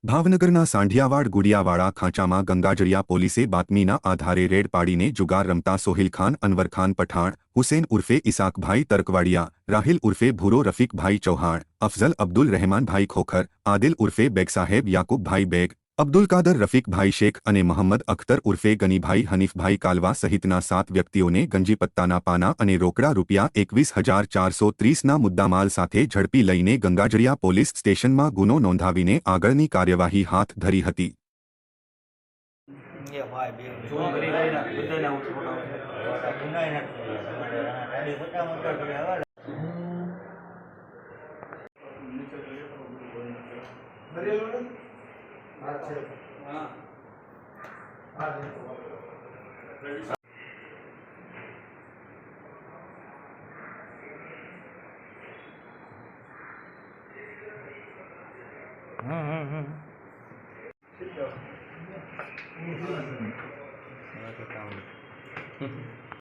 ભાવનગરના સાંઢિયાવાડ ગુડિયાવાળા ખાંચામાં ગંગાજળિયા પોલીસે બાતમીના આધારે રેડ પાડીને જુગાર રમતા સોહિલખાન અનવરખાન પઠાણ, હુસેન ઉર્ફે ઇસાકભાઈ તરકવાડિયા, રાહિલ ઉર્ફે ભૂરો રફીકભાઈ ચૌહાણ, અફઝલ અબ્દુલ રહેમાનભાઈ ખોખર, આદિલ ઉર્ફે બેગસાહેબ યાકુબભાઈ બેગ, અબ્દુલ કાદર રફીકભાઈ શેખ અને મોહમ્મદ અખ્તર ઉર્ફે ગનીભાઈ હનીફભાઈ કાલવા સહિતના 7 વ્યક્તિઓને ગંજીપત્તાના પાના અને રોકડા રૂપિયા 21,430ના મુદ્દામાલ સાથે ઝડપી લઈને ગંગાજળિયા પોલીસ સ્ટેશનમાં ગુનો નોંધાવીને આગળની કાર્યવાહી હાથ ધરી હતી। Sit down.